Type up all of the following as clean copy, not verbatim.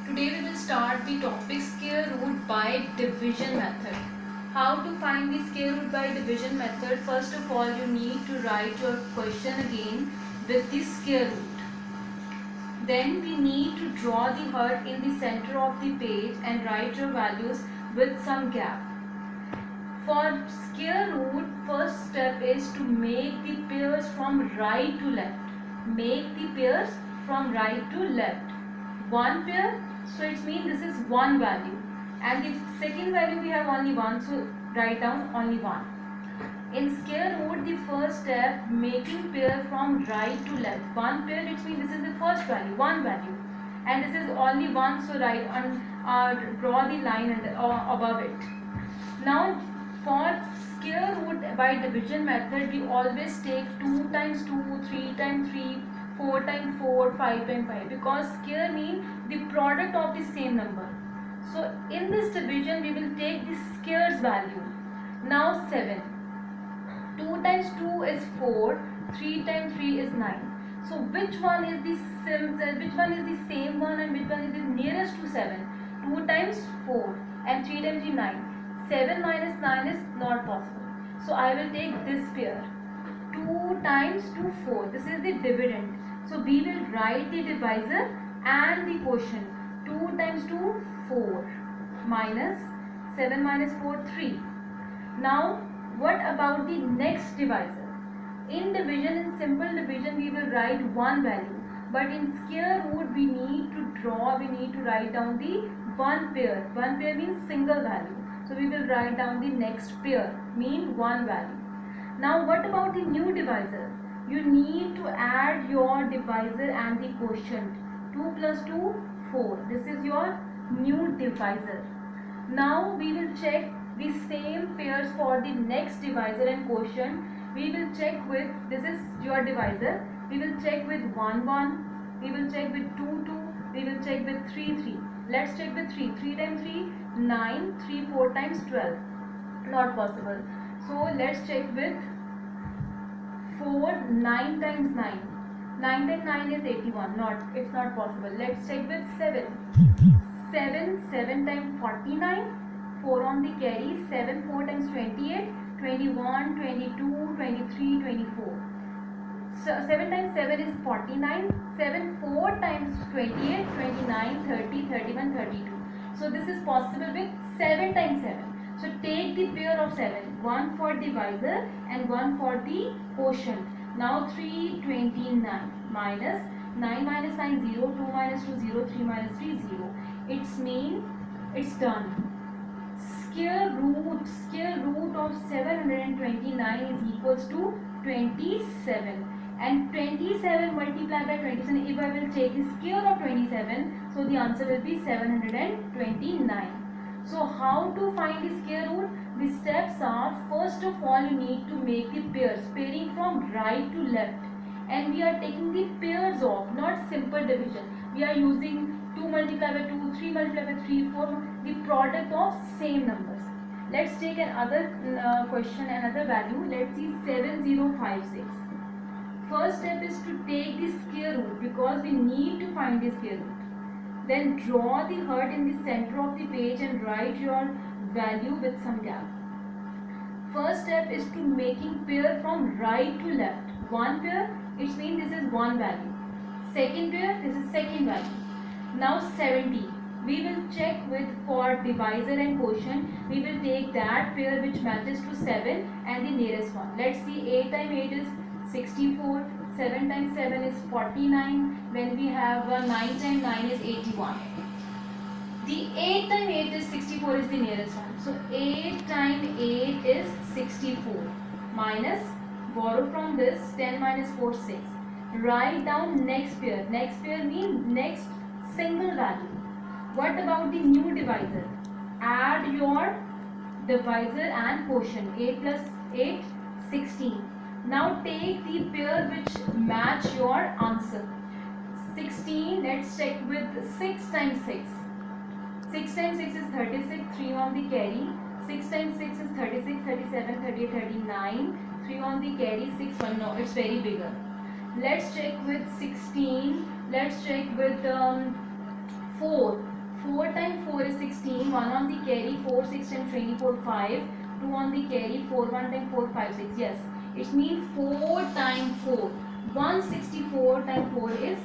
Today we will start the topic square root by division method. How to find the square root by division method? First of all, you need to write your question again with the square root. Then we need to draw the heart in the center of the page and write your values with some gap. For square root, first step is to make the pairs from right to left. Make the pairs from right to left. One pair, so it means this is one value, and the second value we have only one, so write down only one. In square root, the first step, making pair from right to left. One pair, it means this is the first value, one value, and this is only one, so write draw the line above it. Now for square root by division method, we always take 2 times 2, 3 times 3, 4 times 4, 5 times 5, because square means the product of the same number. So in this division we will take the square's value. Now 7. 2 times 2 is 4, 3 times 3 is 9. So which one is the same one and which one is the nearest to 7? 2 times 4 and 3 times 3 9. 7 minus 9 is not possible. So I will take this pair. 2 times 2 4. This is the dividend. So we will write the divisor and the quotient. 2 times 2 4 minus 7 minus 4 3. Now what about the next divisor? In division, in simple division, we will write one value, but in square root we need to write down the one pair. One pair means single value. So we will write down the next pair, mean one value. Now what about the new divisor? You need to add your divisor and the quotient. 2 plus 2, 4. This is your new divisor. Now we will check the same pairs for the next divisor and quotient. We will check with, this is your divisor, we will check with 1 1, we will check with 2 2, we will check with 3 3. Let's check with 3. 3 times 3, 9, 3 4 times 12. Not possible. So let's check with 4, 9 times 9. 9 times 9 is 81. It's not possible. Let's check with 7. 7 times 49. 4 on the carry. 7 4 times 28. 21, 22, 23, 24. So 7 times 7 is 49. 7 4 times 28, 29, 30, 31, 32. So this is possible with 7 times 7. So take the pair of 7. One for divisor and one for the quotient. Now 329 minus 9 minus 9 0, 2 minus 2 0, 3 minus 3 0. It's done. Square root of 729 is equals to 27, and 27 multiplied by 27, if I will take the square of 27, so the answer will be 729. So how to find the square root? The steps are, first of all you need to make the pairs, pairing from right to left, and we are taking the pairs of, not simple division. We are using 2 multiplied by 2, 3 multiplied by 3, 4, the product of same numbers. Let's take another question, another value. Let's see 7056. First step is to take the square root, because we need to find the square root. Then draw the heart in the center of the page and write your value with some gap. First step is to making pair from right to left. One pair, it means this is one value. Second pair, this is second value. Now 70. We will check with, for divisor and quotient, we will take that pair which matches to 7 and the nearest one. Let's see, 8 times 8 is 64, 7 times 7 is 49, then we have 9 times 9 is 81. The 8 times 8 is 64 is the nearest one. So 8 times 8 is 64 minus, borrow from this, 10 minus 4 6. Write down next pair. Next pair means next single value. What about the new divisor? Add your divisor and quotient. 8 plus 8, 16. Now take the pair which match your answer. 16, let's check with 6 times 6. 6 times 6 is 36, 3 on the carry. 6 times 6 is 36, 37, 38, 39. 3 on the carry, 6, 1. No, it's very bigger. Let's check with 16. Let's check with 4. 4 times 4 is 16, 1 on the carry, 4 6 times 24 5, 2 on the carry, 4 1 times 4 5 6. Yes, it means 4 times 4. 164 times 4 is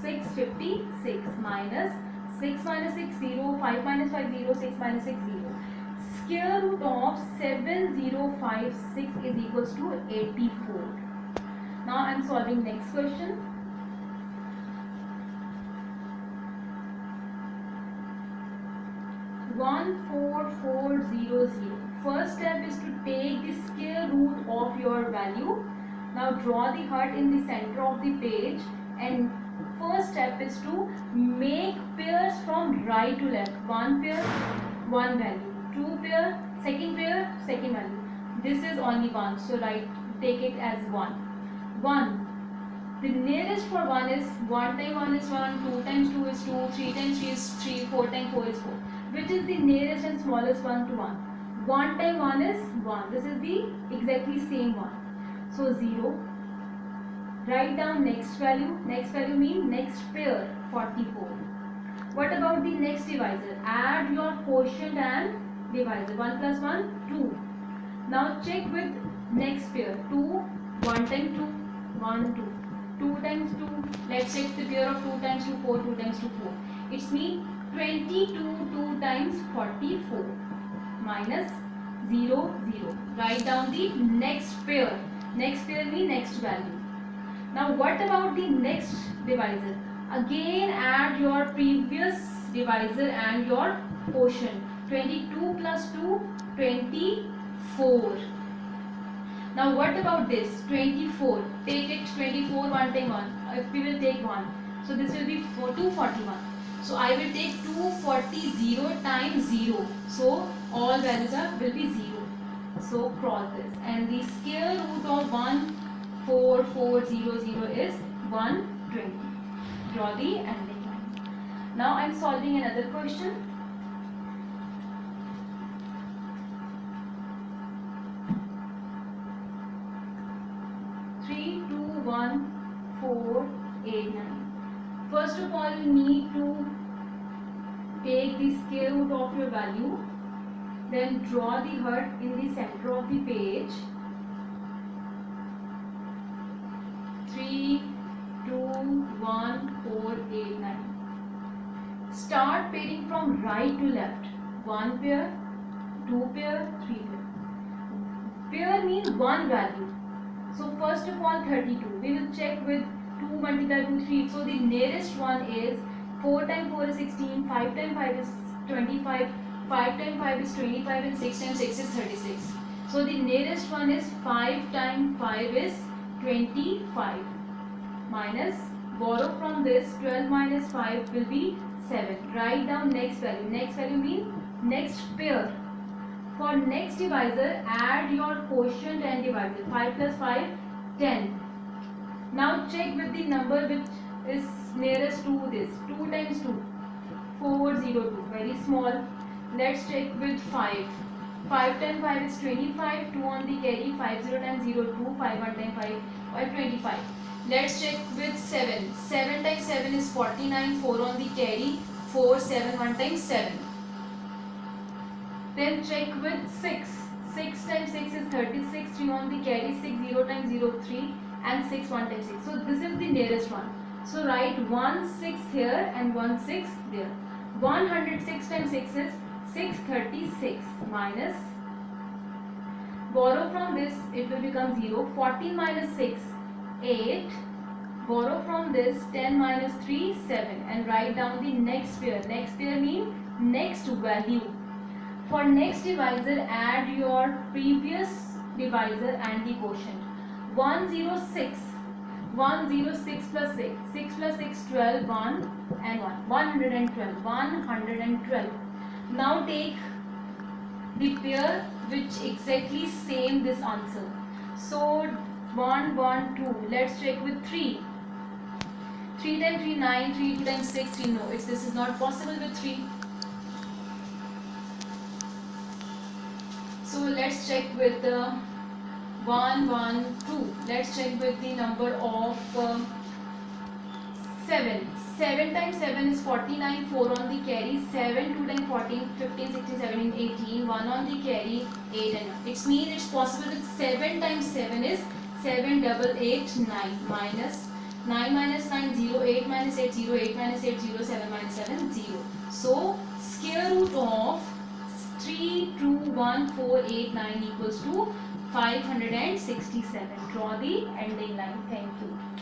656 minus 6 minus 6 0, 5 minus 5 0, 6 minus 6 0. Square root of 7056 is equals to 84. Now I am solving next question. One four four zero zero. First step is to take the square root of your value. Now draw the heart in the center of the page, and first step is to make pairs from right to left. One pair, one value. Two pair, second value. This is only one, so take it as 1. 1. The nearest for 1 is 1 times 1 is 1, 2 times 2 is 2, 3 times 3 is 3, 4 times 4 is 4. Which is the nearest and smallest one to 1? 1 times 1 is 1. This is the exactly same one. So 0. Write down next value. Next value means next pair, 44. What about the next divisor? Add your quotient and divisor. 1 plus 1, 2. Now check with next pair. 2, 1 times 2, 1, 2. 2 times 2. Let's check the pair of 2 times 2, 4, 2 times 2, 4. It's mean 22, 2 times 44 minus 0, 0. Write down the next pair. Next pair means next value. Now what about the next divisor? Again add your previous divisor and your quotient. 22 plus 2, 24. Now what about this? 24. Take it 24 1 time 1. If we will take 1. So this will be 241. So I will take 240 0 times 0. So all values will be 0. So cross this. And the square root of 14400 is 120. Draw the ending line. Now I am solving another question. One, 4, 8, 9. First of all, you need to take the square root of your value, then draw the heart in the center of the page. 3, 2, 1, 4, 8, 9. Start pairing from right to left. 1 pair, 2 pair, 3 pair. Pair means one value. So first of all 32. We will check with 2 multiplied to 3. So the nearest one is 4 times 4 is 16, 5 times 5 is 25, 5 times 5 is 25 and 6 times 6 is 36. So the nearest one is 5 times 5 is 25. Minus, borrow from this, 12 minus 5 will be 7. Write down next value. Next value means next pair. For next divisor, add your quotient and divisor. 5 plus 5, 10. Now check with the number which is nearest to this. 2 times 2, 402. Very small. Let's check with 5. 5 times 5 is 25. 2 on the carry. 50 times 0, 2. 5 1 times 5, 25. Let's check with 7. 7 times 7 is 49. 4 on the carry. 4, 7, 1 times 7. Then check with 6. 6 times 6 is 36. 3 on the carry. 6, 0 times 0, 3. And 6, 1 times 6. So this is the nearest one. So write 1, 6 here and 1, 6 there. 106 times 6 is 636 minus. Borrow from this, it will become 0. 14 minus 6, 8. Borrow from this, 10 minus 3, 7. And write down the next pair. Next pair means next value. For next divisor, add your previous divisor and the quotient. 106. 106 plus 6. 6 plus 6, 12, 1 and 1. 112. 112. Now take the pair which exactly same this answer. So 1, 1, 2. Let's check with 3. 3 times 3, 9. 3, 2 times 6, 3. No, this is not possible with 3. So let's check with 1, 1, 2. Let's check with the number of 7. 7 times 7 is 49. 4 on the carry. 7 2 times 14, 15, 16, 17, 18. 1 on the carry. 8 and 1. It means it's possible that 7 times 7 is 7 double 8 9 minus 9 minus 9 0, 8 minus 8 0, 8 minus 8 0, 7 minus 7 0. So square root of 3 2 1 4 8 9 equals to 567. Draw the ending line. Thank you.